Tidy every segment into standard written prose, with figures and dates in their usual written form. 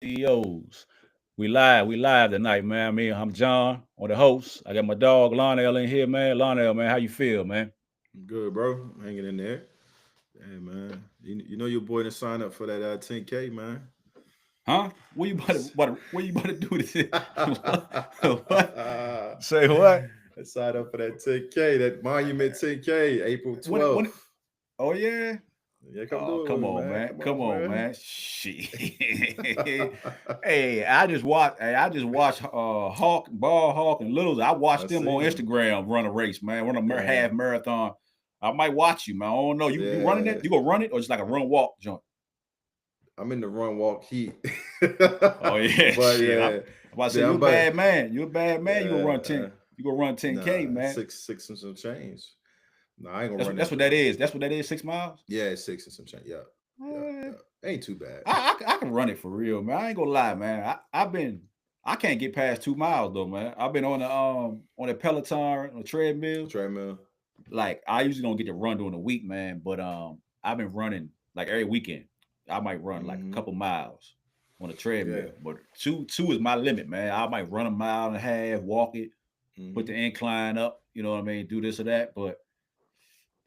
CEOs. We live tonight, man. I'm John, one of the hosts. I got my dog Lionel in here, man. Lionel, man, how you feel, man? Good, bro. Hanging in there. Hey, man. You know your boy to sign up for that 10K, man. Huh? What you about to do this? What? Say what? Sign up for that 10K, that Monument 10K, April When 12th. oh yeah? Yeah, come Oh, do it with come me, on, man. man. Come Come on, on, man. man. Shit. I just watched Hawk and Littles. I I watched them on seen. Instagram run a race, man. Run a Yeah. half marathon. I might watch you, man. I don't know. You running Yeah. it? You gonna run it or just like a run walk joint? I'm in the run walk heat. Oh yeah, But shit. I'm yeah. about to say Yeah, you're I'm a about bad man. You're a bad man. You gonna run 10. uh, You gonna run 10K, nah, man. six and some change. No, I ain't gonna That's run what that's that what that joint. is. That's what that is. 6 miles. Yeah, it's six and some change. Yeah, yeah, Eh, yeah. Ain't too bad. I can run it for real, man. I ain't gonna lie, man. I can't get past 2 miles though, man. I've been on the Peloton on the treadmill. Treadmill. Like I usually don't get to run during the week, man. But I've been running like every weekend. I might run like a Mm-hmm. couple miles on the Yeah. treadmill. But two is my limit, man. I might run a mile and a half, walk it, put the Mm-hmm. incline up, you know what I mean, do this or that. But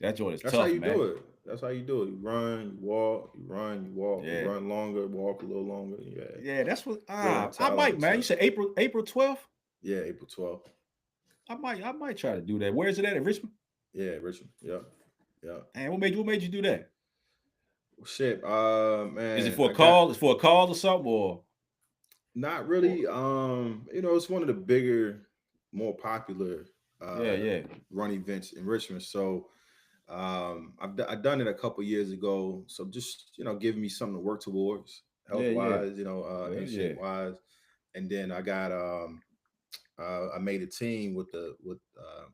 that joint is That's how tough, you do man. it. That's how you do it. You run, you walk, you run, you walk, you Yeah. run longer, walk a little longer. Yeah. Yeah, that's what Good I might, mentality man. You too. said April 12th? Yeah, April 12th. I might try to do that. Where is it at? In Richmond? Yeah, Richmond. Yeah. Yeah. And what made you do that? Shit. Is it Man, for a I got call? It's for a call or something? not Or really. It's one of the bigger, more popular yeah, uh yeah. run events in Richmond. So I've done it a couple years ago. So just giving me something to work towards, health Yeah, yeah. wise, Well, and yeah. shape wise. And then I made a team with our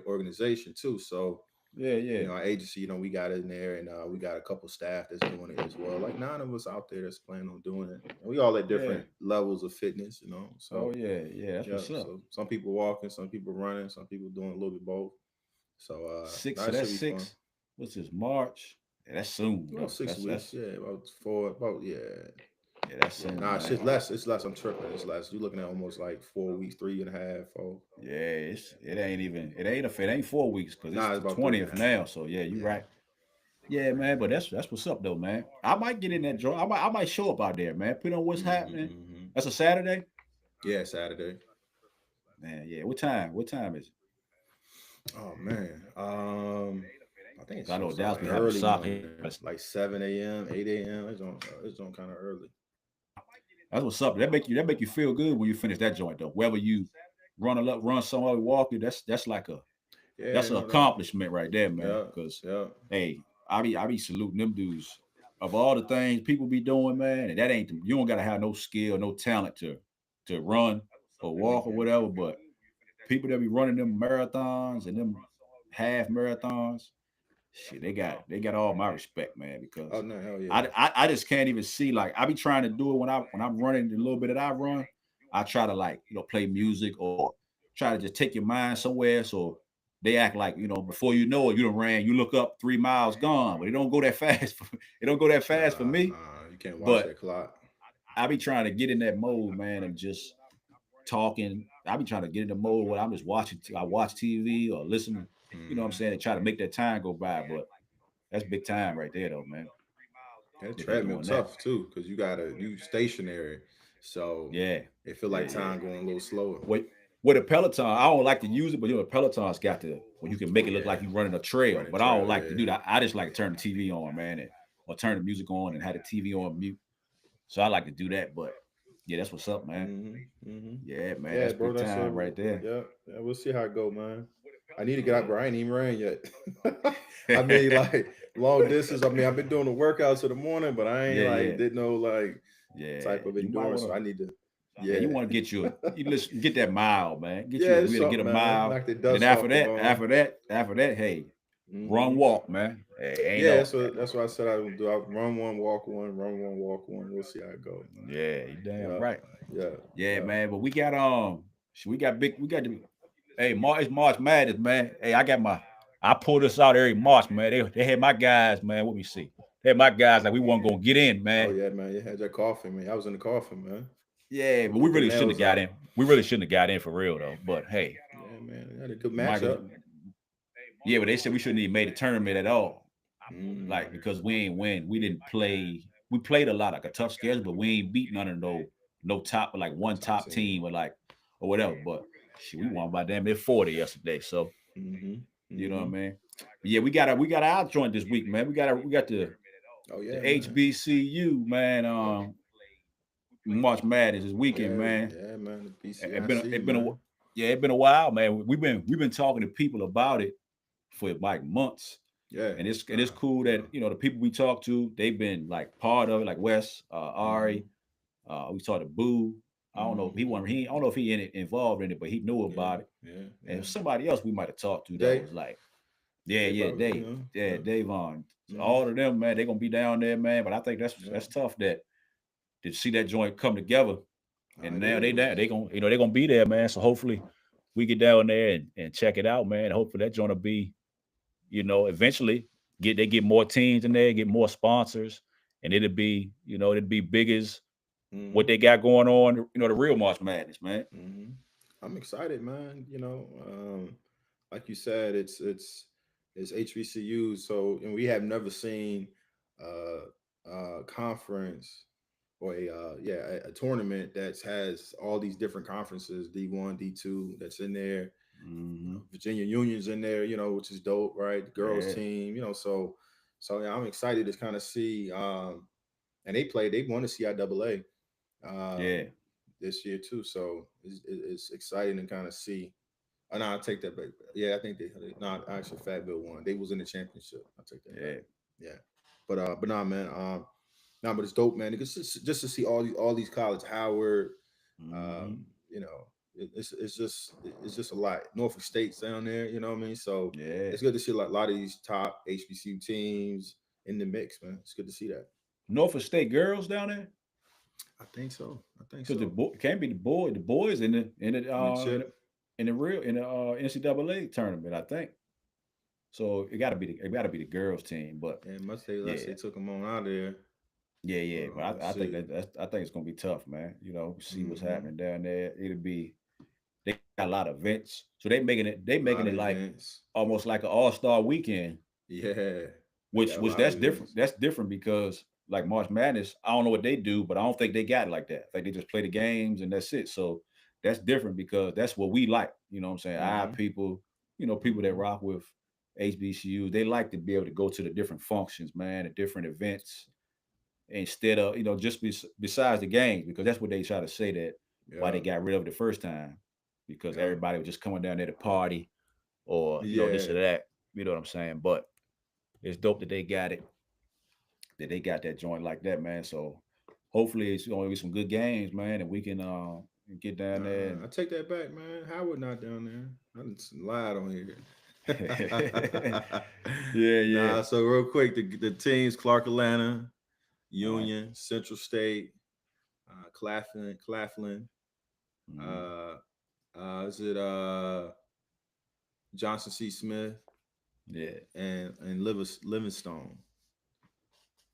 organization too. So Yeah, yeah. our agency, we got in there, and we got a couple staff that's doing it as well. Like 9 of us out there that's planning on doing it. And we all at Yeah. different levels of fitness. Oh So yeah, yeah. That's yeah, what's up. so some people walking, some people running, some people doing a little bit both. So Six. So that should that's be fun. 6. What's this? March. Yeah, that's soon About though. 6 weeks, That's yeah, about four, about yeah, yeah, that's yeah. soon, Nah, it's man. just less. It's less. I'm tripping. It's less. You're looking at almost like 4 weeks, three and a half, four. Yeah, it ain't 4 weeks because it's Nah, it's the about three and a 20th half. now. So yeah, you Yeah, right. Yeah, man. But that's what's up though, man. I might get in that joint. I might show up out there, man. Put on what's happening. mm-hmm. That's a Saturday. Yeah, Saturday. Man, yeah. What time? What time is it? Oh man, I think 'Cause it's I know gonna start Dallas like be having early soccer. morning, like 7 a.m., 8 a.m. It's on kind of early. That's what's up. That make you feel good when you finish that joint though. Whether you run somewhere, walk it, that's like Yeah, that's an no doubt. accomplishment right there, man. Yeah, Because yeah. hey, I be saluting them dudes. Of all the things people be doing, man, and that ain't you don't gotta have no skill, no talent to run or walk or Mm-hmm. whatever. But people that be running them marathons and them half marathons, shit, they got all my respect, man. Oh Because no, hell yeah. I just can't even see like I be trying to do it when I'm running the little bit that I run. I try to like play music or try to just take your mind somewhere so they act like before you know it you done ran. You look up 3 miles gone, but it don't go that fast. It don't go that fast for Nah, me. nah, you can't watch But that clock. I be trying to get in that mode, man, and just talking. I be trying to get in the mode where I'm just watching. I watch TV or listen. You know what I'm Mm-hmm. saying? And try to make that time go by. But that's big time right there, though, man. That That they treadmill doing that. tough too, cause you stationary, so Yeah, it feel yeah, like yeah. time going a little slower. What with a Peloton, I don't like to use it, but Peloton's got the when you can make Oh it look yeah, like you're running a trail. running But I don't trail. like to Yeah. do that. I just like to turn the TV on, man, or turn the music on and have the TV on mute. So I like to do that. But yeah, that's what's up, man. Mm-hmm. Mm-hmm. Yeah, man, Yeah, that's bro. big That's time right there. yeah. Yeah, we'll see how it go, man. I need to get out, Yeah. bro. I ain't even ran yet. I mean, like long distance. I mean, I've been doing the workouts in the morning, but I ain't Yeah, like yeah, did no like yeah. type of You might endurance. want So to. I need to. Yeah, you Yeah. want to you listen, get that mile, man. Get Yeah, you it's really get something, a man. mile, Knock the and then dust after off the that, bone. hey, run Hmm. walk, man. Hey, ain't Yeah, no. that's what I said I would do. I run one, walk one, run one, walk one. We'll see how it go. Yeah, you damn Yeah, right. yeah, Yeah, yeah. man. But we got the hey March, it's March Madness, man. Hey, I pull this out every March, man. They had my guys, man. Let me see. Hey, my guys, like we weren't gonna get in, Oh man. yeah, man. You had that coffin, man. I was in the coffin, man. Yeah, but we With the really shouldn't have nails got out. in. We really shouldn't have got in for real though. But hey, Yeah, man. They had a good Michael, matchup. yeah, but they said we shouldn't even made the tournament at all. Like Mm, because we ain't win. We didn't play. We played a lot, like a tough schedule, but we ain't beat none of no top, like one top top team. team or like or whatever. But shit, we won by damn near 40 yesterday. So Mm-hmm. you know what I Mm-hmm. mean? But yeah, we got our joint this week, man. We got Oh the yeah, man. HBCU, man. March Madness this weekend, Yeah, man. yeah, man. The It been BCIC, it been a man. yeah, it been a while, man. We've been talking to people about it for like months. Yeah. And it's cool Yeah. that the people we talk to, they've been like part of it, like Wes, Mm-hmm. Ari, we talked to Boo. I don't know. Mm-hmm. I don't know if he involved in it, but he knew Yeah. about it. Yeah. Yeah. And somebody else we might have talked to that Day. was like, yeah, They yeah, probably, Dave, yeah, yeah. Davon. So Mm-hmm. all of them, man, they're gonna be down there, man. But I think Yeah. that's tough that to see that joint come together. Oh, And it now they down, is. they gonna they're gonna be there, man. So hopefully we get down there and check it out, man. Hopefully that joint will be, eventually get more teams in there, get more sponsors, and it'd be big as what Mm-hmm. they got going on, the real March Madness, man. Mm-hmm. I'm excited, man. Like you said, it's HBCU. So, and we have never seen conference or a tournament that has all these different conferences, D1, D2, that's in there. Hmm. Virginia Union's in there, which is dope, right? The girls Yeah, team, so yeah, I'm excited to kind of see. And they won the CIAA yeah. um, this year too, so it's exciting to kind of see. Oh, no, I take that back. Yeah, I think they not actually Fayetteville won. They was in the championship. I take that back. Yeah. Yeah, but nah, man. But it's dope, man. It's just to see all these college, Howard, Hmm. um, you know, it's just a lot. Norfolk State's down there, you know what I mean? So Yeah. it's good to see like a lot of these top HBCU teams in the mix, man. It's good to see that. Norfolk State girls down there, I think so. I think because so. can't be the boys In the chip, in the real in the NCAA tournament, I think. So it got to be the girls team, but and must say, unless yeah, they took them on out of there. yeah, But yeah. But let's I think see. I think it's gonna be tough, man. See what's Mm-hmm. happening down there. It'll be they got a lot of events, so they A making lot it of like events. almost like an all-star weekend, Yeah, they which got a which lot of that's different. events. That's different because like March Madness, I don't know what they do, but I don't think they got it like that. I think they just play the games and that's it. So that's different because that's what we like. You know what I'm saying? Our Mm-hmm. people, people that Mm-hmm. rock with HBCU, they like to be able to go to the different functions, man, the different events instead of just besides the games because that's what they try to say that why Yeah. they got rid of it the first time because Yeah. everybody was just coming down there to party or this or Yeah. that. You know what I'm saying? But it's dope that they got it, that they got that joint like that, man. So hopefully it's gonna be some good games, man, and we can get down there Nah, and I take that back, man. Howard not down there. I done lied on here. yeah, yeah. Nah, so real quick, the teams: Clark Atlanta, All right. Union, Central State, Claflin. Mhm. Uh, is it Johnson C. Smith Yeah, and Livingstone?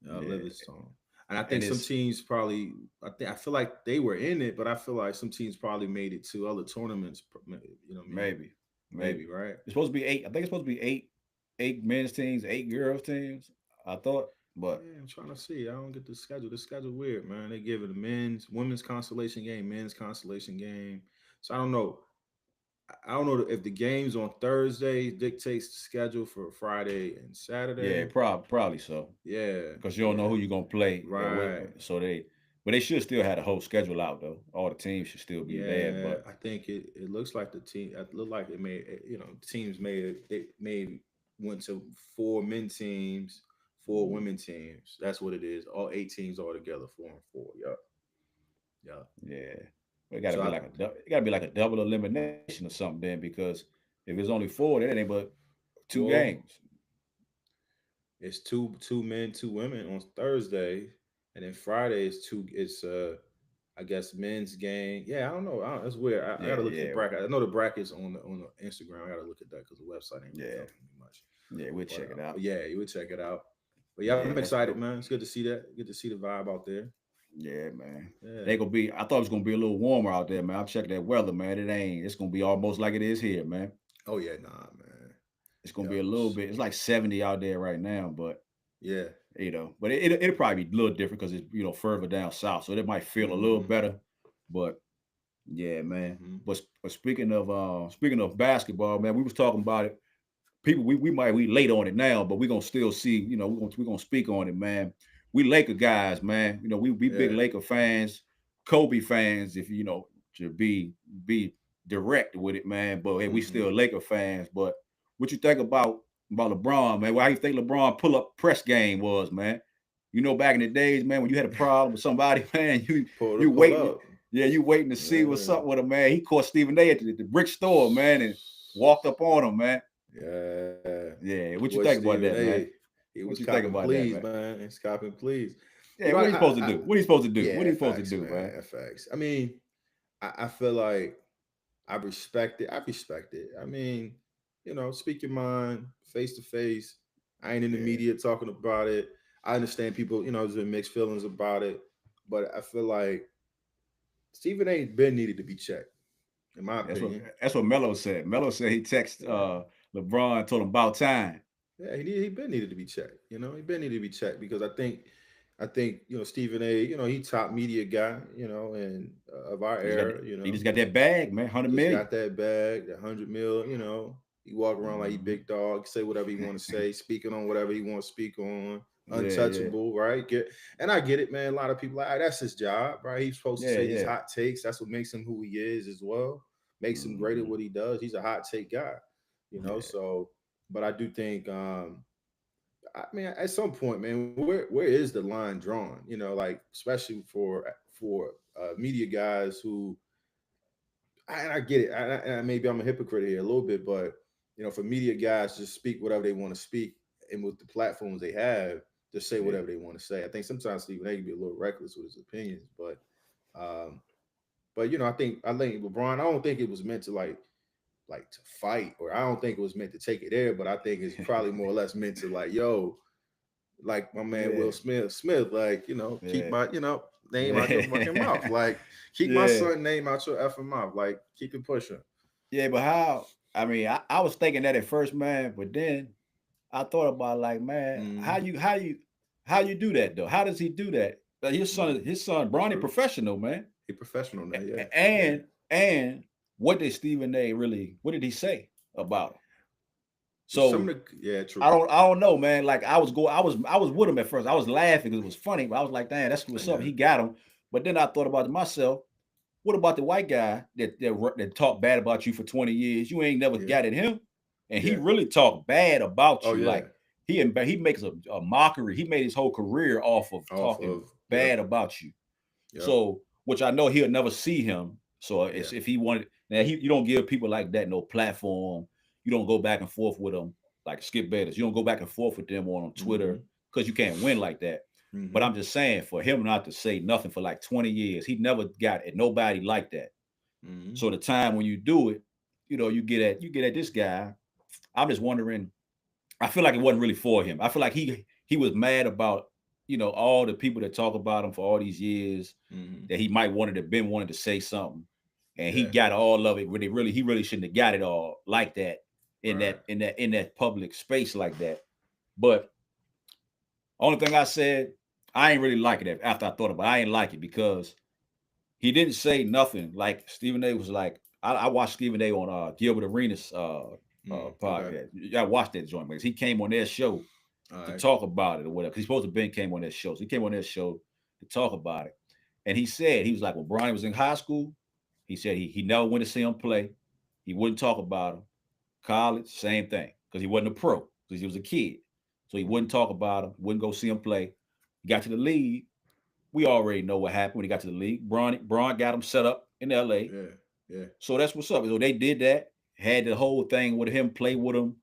yeah. Livingstone. And I And think some it's teams probably, I feel like they were in it, but I feel like some teams probably made it to other tournaments. You know what I mean? maybe, Maybe, maybe. right? It's supposed to be eight. I think it's supposed to be eight men's teams, eight girls teams. I thought, but Yeah, I'm trying to see. I don't get the schedule. The schedule weird, man. They give it a women's constellation game, men's constellation game. So I don't know. I don't know if the games on Thursday dictates the schedule for Friday and yeah, Saturday. probably so Yeah, because you don't know yeah, who you're gonna play. right. So but they should still have the whole schedule out though. All the teams should still be there, Yeah, but I think it looks like the team. It looked like it made teams made went to four men teams, four mm, women teams. That's what it is. All eight teams all together, 4-4. Yep, yep. yeah, So it got to be like a double elimination or something then because if it's only four, then it ain't but two well, games. it's two men, two women on Thursday, and then Friday is two. It's I guess men's game. Yeah, I don't know. That's weird. I Yeah, gotta look at the yeah, bracket. I know the brackets on the Instagram. I gotta look at that because the website ain't really yeah, telling me much. yeah. We'll check it But out. yeah, you would check it out. But yeah, Yeah, I'm that's excited, dope. man. It's good to see that. Good to see the vibe out there. Yeah, man. Yeah. They gonna be. I thought it was gonna be a little warmer out there, man. I'm checking that weather, man. It ain't. It's gonna be almost like it is here, man. Oh yeah, nah, man. It's gonna be Yep. a little bit. It's like 70 out there right now, but Yeah. but it'll probably be a little different because it's further down south, so it might feel a little Mm-hmm. better. But yeah, man. Mm-hmm. But speaking of basketball, man, we was talking about it. People, we late on it now, but we're gonna still see. We're gonna speak on it, man. We Laker guys, man. We big Yeah. Laker fans, Kobe fans. If to be direct with it, man. But hey, we Mm-hmm. still Laker fans. But what you think about LeBron, man? Why you think LeBron pull up press game was, man? Back in the days, man, when you had a problem with somebody, man, you Pull waiting, up. yeah, you waiting to see what's Yeah. up with him, man. He caught Stephen A. at the brick store, man, and walked up on him, man. Yeah. Yeah, The what you boy think about Stephen that, man? A. He What was you think copping about that, please, man? man. He's copping please. Yeah, what are you supposed to I do? What are you supposed to do? What are yeah, you supposed to facts, do, man? man. Facts. I mean, I feel like I respect it. I respect it. I mean, speak your mind face to face. I ain't in the Yeah, media talking about it. I understand people, there's been mixed feelings about it, but I feel like Stephen A. been needed to be checked, in my that's what opinion. that's what Melo said. Melo said he texted Yeah. LeBron, told him about time. Yeah, he been needed to be checked. He been needed to be checked because I think Stephen A. He top media guy. And of our He just got era. he just got that bag, man, 100 million. Just got that bag, that 100 mil. He walk around like he Mhm. big dog, say whatever he want to say, speaking on whatever he want to speak on, Yeah, yeah, untouchable, right? And I get it, man. A lot of people like, that's his job, right? He's supposed to yeah, say these yeah. hot takes. That's what makes him who he is as well. Makes him great at Mhm. what he does. He's a hot take guy, Yeah, So, but I do think, I mean, at some point, man, where is the line drawn? Like especially for media guys who and I get it. Maybe I'm a hypocrite here a little bit, but for media guys to speak whatever they want to speak, and with the platforms they have, to say yeah. whatever they want to say. I think sometimes Stephen A. can be a little reckless with his opinions, um, but I think LeBron. I don't think it was meant to like to fight, or I don't think it was meant to take it there. But I think it's probably more or less meant to like, yo, like my man Yeah, Will Smith, like keep yeah, my name out your fucking mouth, yeah, like keep my yeah, son name out your effing mouth, like keep it pushing. yeah. But how? I mean, I was thinking that at first, man, but then I thought about like, man, Mm-hmm. how you do that though? How does he do that? Like Mm-hmm. his son, Bronny, True. professional man, He professional now. Yeah. Yeah. and what did Stephen A. really? What did he say about him? Some So of the yeah. True. I don't know, man. Like I was with him at first. I was laughing because it was funny, but I was like, damn, that's what's up. Yeah. He got him. But then I thought about it myself. What about the white guy that talked bad about you for 20 years? You ain't never Yeah. got at him, and he Yeah. really talked bad about Oh you. yeah. Like he makes a mockery. He made his whole career off of Off talking of bad about you. yep. So, which I know he'll never see him. So Yeah. it's if he wanted now, you don't give people like that no platform. You don't go back and forth with them like Skip Bayless. You don't go back and forth with them on Mm-hmm. Twitter because you can't win like that. But Mm-hmm. I'm just saying, for him not to say nothing for like 20 years, he never got at nobody like that. Mm-hmm. So the time when you do it, you get at this guy. I'm just wondering. I feel like it wasn't really for him. I feel like he was mad about all the people that talk about him for all these years, Mm-hmm. that he wanted to say something, and he Yeah. got all of it. When he really shouldn't have got it all like that in Right. that public space like that. But only thing I said, I ain't really like it after I thought about it. I ain't like it because he didn't say nothing. Like Stephen A. was like, I watched Stephen A. on Gilbert Arenas Okay. podcast. I watched that joint because he came on their show All to right. talk about it or whatever. He's supposed to Ben came on their show. So he came on their show to talk about it. And he was like, when Brian was in high school, he said he never went to see him play. He wouldn't talk about him. College, same thing. Because he wasn't a pro, because he was a kid. So he Mm-hmm. wouldn't talk about him, wouldn't go see him play. He got to the league. We already know what happened when he got to the league. Braun got him set up in LA. Yeah. Yeah. So that's what's up. So they did that, had the whole thing with him, play with him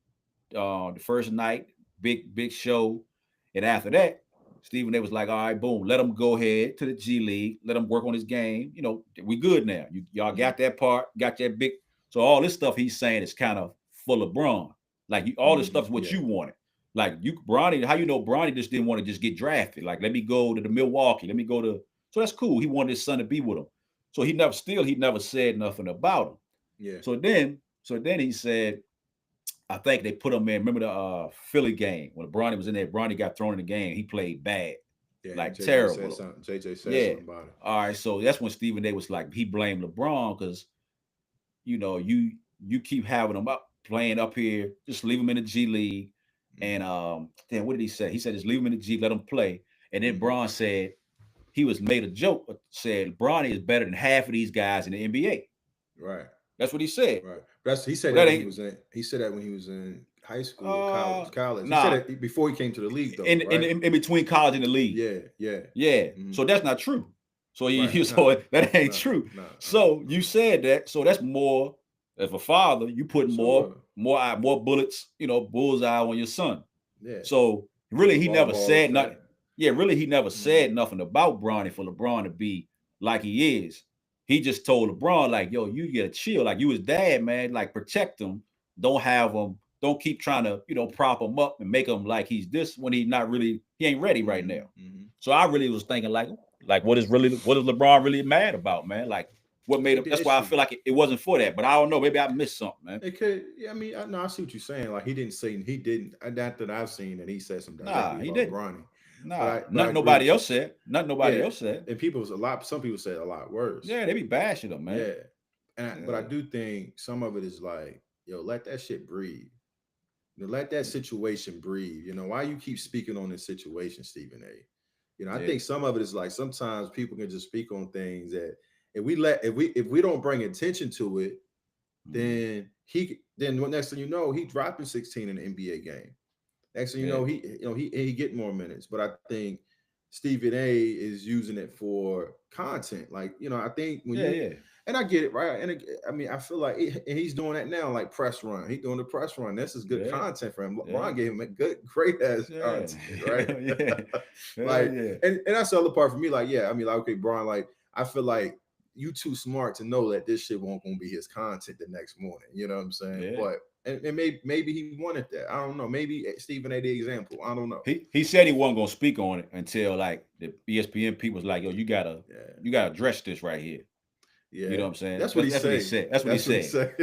the first night, big show. And after that, Stephen A was like, all right, boom, let him go ahead to the G League, let him work on his game. We good now. Y'all Mm-hmm. got that part, got that big. So all this stuff he's saying is kind of full of Braun. Like all this Mm-hmm. stuff is what Yeah. you wanted. Like you, Bronny, how you know Bronny just didn't want to just get drafted? Like, let me go to the Milwaukee. Let me go to. So that's cool. He wanted his son to be with him. So he never said nothing about him. Yeah. So then he said, I think they put him in. Remember the Philly game when Bronny was in there? Bronny got thrown in the game. He played bad, Yeah. like JJ said terrible. something. JJ said Yeah. something about it. All right. So that's when Stephen A was like, he blamed LeBron because you keep having him up playing up here. Just leave him in the G League. And then what did he say? He said just leave him in the G, let him play. And then Bron said he was made a joke, said Bronny is better than half of these guys in the NBA. Right. That's what he said. Right. He said that when he was in. He said that when he was in high school or college. College. He said it before he came to the league, though. In between college and the league. Yeah. So that's not true. So that ain't true. So you said that. So that's more. As a father, you put more bullets, bullseye on your son. Yeah. So really, he never said nothing. Yeah, really, he never said nothing about Bronny for LeBron to be like he is. He just told LeBron, like, yo, you gotta chill. Like, you his dad, man. Like, protect him. Don't have him. Don't keep trying to, prop him up and make him like he's this when he ain't ready right now. So I really was thinking, like what is LeBron really mad about, man? Like, what made him? That's why I feel like it wasn't for that. But I don't know. Maybe I missed something, man. It could. Yeah, I mean, I see what you're saying. Like, he didn't. Not that I've seen that he said something. Nah, he didn't. Bronny. Nah, nothing nobody else said. Nothing nobody else said. And some people said a lot worse. Yeah, they be bashing them, man. Yeah. But I do think some of it is like, yo, let that shit breathe. Let that situation breathe. Why you keep speaking on this situation, Stephen A? I think some of it is like sometimes people can just speak on things that if we don't bring attention to it, then next thing you know, he dropping 16 in the NBA game. Next thing you know, he get more minutes. But I think Stephen A is using it for content. Like, I think and I get it, right? And I mean, I feel like he's doing that now, like press run. He's doing the press run. This is good content for him. LeBron gave him a great ass content, right? And that's the other part for me. Like, I mean, like, okay, Bron, like, I feel like you too smart to know that this shit won't gonna be his content the next morning. You know what I'm saying? But and maybe he wanted that. I don't know. Maybe Stephen A. the example. I don't know. He said he wasn't gonna speak on it until like the ESPN people was like, yo, you gotta address this right here. Yeah. You know what I'm saying? That's what he said. That's what he said.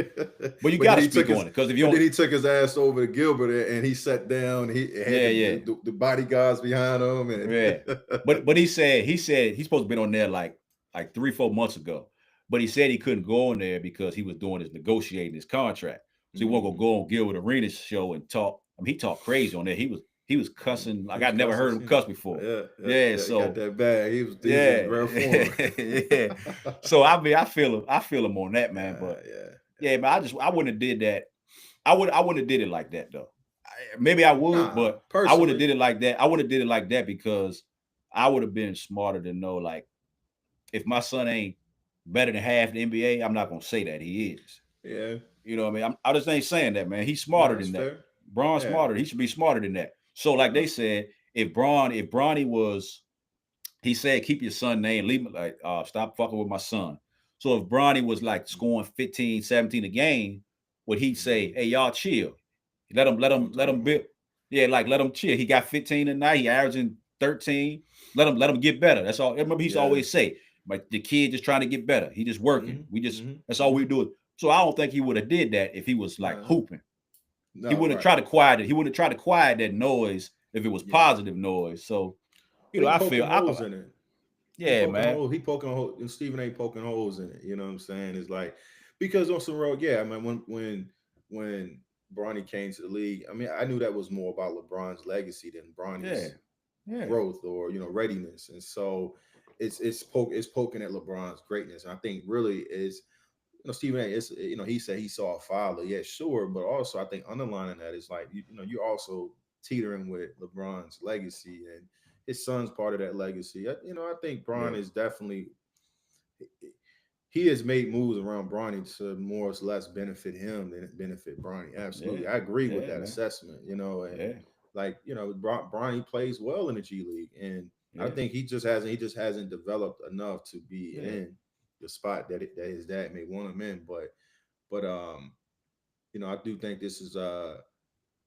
But you gotta speak on it because if you don't, then he took his ass over to Gilbert and he sat down. He had the bodyguards behind him. And But he said he's supposed to be on there like 3-4 months ago. But he said he couldn't go on there because he was doing his negotiating his contract. So he wasn't gonna go on Gilbert Arenas show and talk. I mean, he talked crazy on there. He was cussing like I never heard him cuss before. Yeah. So he got that bag. He was form. So I mean, I feel him on that, man. But man, I wouldn't have did that. I wouldn't have did it like that though. Maybe I would, but I wouldn't have did it like that. I wouldn't have did it like that because I would have been smarter to know, like, if my son ain't better than half the NBA, I'm not gonna say that he is. Yeah. You know what I mean? I just ain't saying that, man. He's smarter than that. Bron's smarter. He should be smarter than that. So, like they said, if Bronny was, he said, keep your son name, leave him, like, stop fucking with my son. So if Bronny was like scoring 15, 17 a game, would he say, hey, y'all chill? Let him build. Yeah, like let him chill. He got 15 tonight. He averaging 13. Let him get better. That's all. I remember he used to always say, like, the kid just trying to get better. He just working. That's all we do. So I don't think he would have did that if he was like hooping. No, he wouldn't try to quiet it. He wouldn't try to quiet that noise if it was positive noise. So, I feel holes in it. Yeah, man. He poking holes, and Stephen A. poking holes in it. You know what I'm saying? It's like, because on some road, I mean, when Bronny came to the league, I mean, I knew that was more about LeBron's legacy than Bronny's growth or readiness, and so it's poking at LeBron's greatness. And I think really is. Stephen A. It's, he said he saw a father. Yeah, sure, but also I think underlining that is like you're also teetering with LeBron's legacy, and his son's part of that legacy. I think Bron is definitely, he has made moves around Bronny to more or less benefit him than benefit Bronny. Absolutely, I agree with that assessment. Like Bronny plays well in the G League, and I think he just hasn't developed enough to be in the spot that his dad may want him in, but I do think this is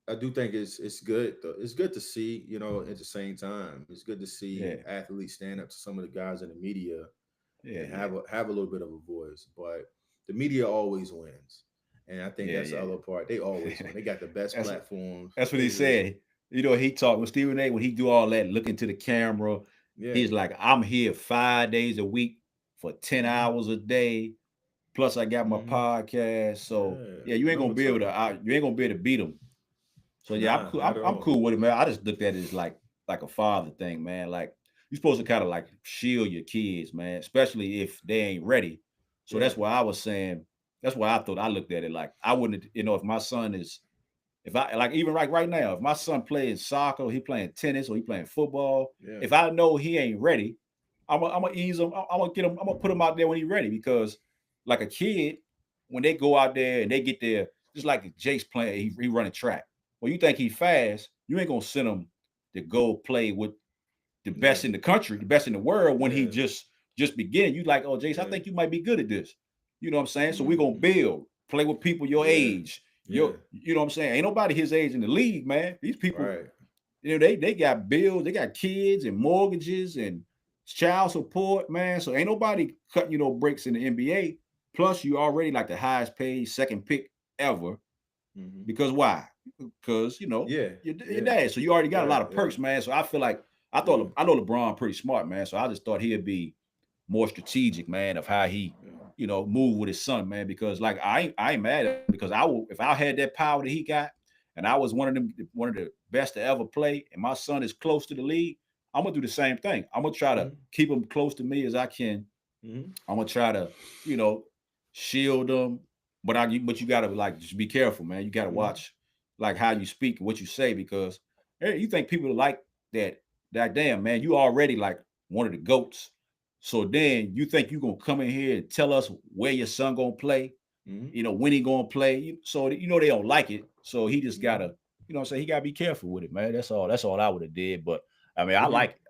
I do think it's good. It's good to see, at the same time, it's good to see Yeah, athletes stand up to some of the guys in the media yeah, and yeah, have a little bit of a voice. But the media always wins, and I think yeah, that's the yeah. other part. They always win. They got the best that's platforms. that's what They he just said. He talked with Stephen A. When he do all that, look into the camera. yeah. He's like, I'm here 5 days a week for 10 hmm hours a day. Plus, I got my hmm podcast. So Yeah, yeah, you ain't gonna number be able to. two. You ain't gonna be able to beat him. So yeah, I'm Nah, cool. not at I'm all. cool with it, man. I just looked at it as like a father thing, man. Like you're supposed to kind of like shield your kids, man, especially if they ain't ready. So Yeah. that's why I was saying. That's why I thought I looked at it like I wouldn't, if my son is, if I like even right now, if my son playing soccer, or he playing tennis, or he playing football, Yeah. if I know he ain't ready, I'm gonna ease him. I'm gonna get him. I'm gonna put him out there when he's ready because, like a kid, when they go out there and they get there, just like Jace playing, he running track. Well, you think he's fast, you ain't gonna send him to go play with the Yeah. best in the country, the best in the world when he Yeah. just beginning. You like, oh, Jace, I Yeah. think you might be good at this. You know what I'm saying? So we're gonna hmm build, play with people your Yeah. age. Yeah. You know what I'm saying? Ain't nobody his age in the league, man. These people, Right. they got bills, they got kids and mortgages and child support, man. So ain't nobody cutting breaks in the NBA. Plus, you already like the highest paid second pick ever. hmm Because why? Because Yeah. your Yeah. dad. So you already got a Yeah. lot of Yeah. perks, man. So I feel like Yeah. I know LeBron pretty smart, man. So I just thought he'd be more strategic, man, of how he, Yeah. move with his son, man. Because like I ain't mad at him because I will if I had that power that he got, and I was one of the best to ever play, and my son is close to the league, I'm gonna do the same thing. I'm gonna try to hmm keep him close to me as I can. hmm I'm gonna try to, you know, shield them, but you gotta like just be careful, man. You gotta hmm watch like how you speak and what you say because hey, you think people like that damn man, you already like one of the goats. So then you think you gonna come in here and tell us where your son gonna play, hmm when he gonna play. So they don't like it. So he just hmm gotta, say he gotta be careful with it, man. That's all. That's all I would have did. But I mean, I What do you like it.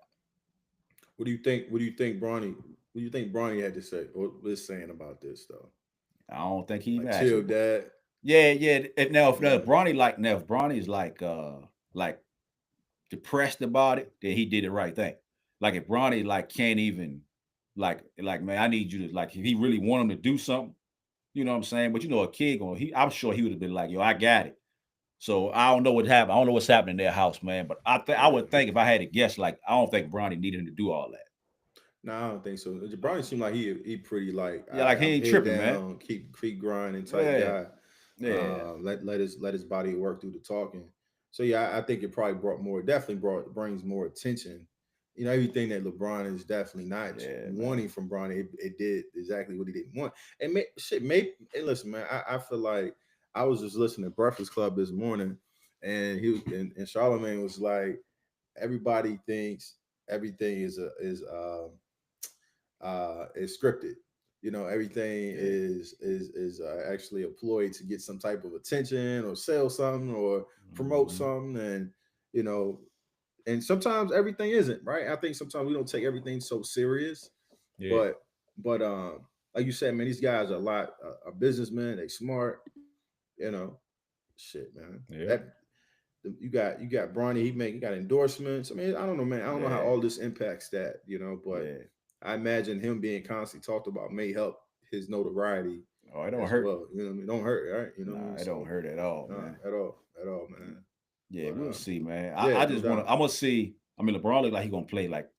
What do you think? What do you think, Bronny? What do you think Bronny had to say or was saying about this though? I don't think he even Like, asked chill, for. dad. Yeah, yeah. If Yeah. Bronny if Bronny's like depressed about it, then he did the right thing. Like if Bronny like can't even like man, I need you to like if he really want him to do something, you know what I'm saying? But a kid I'm sure he would have been like, yo, I got it. So I don't know what happened. I don't know what's happening in their house, man. But I Yeah. would think if I had to guess, like I don't think Bronny needed him to do all that. No, I don't think so. Bronny seemed like he pretty like, Yeah, like he I'm ain't head tripping, man. down, keep grinding type Yeah, guy. yeah, Let his body work through the talking. So yeah, I think it probably brings more attention. Everything that LeBron is definitely not yeah, man. wanting from Bronny, it did exactly what he didn't want. And maybe hey, listen, man, I feel like I was just listening to Breakfast Club this morning, and and Charlamagne was like, everybody thinks everything is scripted. Everything Yeah. is actually a ploy to get some type of attention or sell something or promote Mm-hmm. something, and you know, and sometimes everything isn't right. I think sometimes we don't take everything so serious, Yeah, but but like you said, man, these guys are businessmen. They smart, you know. Shit, man. yeah, You got Bronny. He got endorsements. I mean, I don't know, man. I don't know how yeah, all this impacts that, but yeah. I imagine him being constantly talked about may help his notoriety Oh, it don't as hurt. well. You know what I mean? Don't hurt, right? You know what I Nah, mean? it don't So, hurt at all, nah, man. at all, man. Yeah, But we'll see, man. yeah, I no just want to. doubt. I'm gonna see. I mean, LeBron look like he gonna play like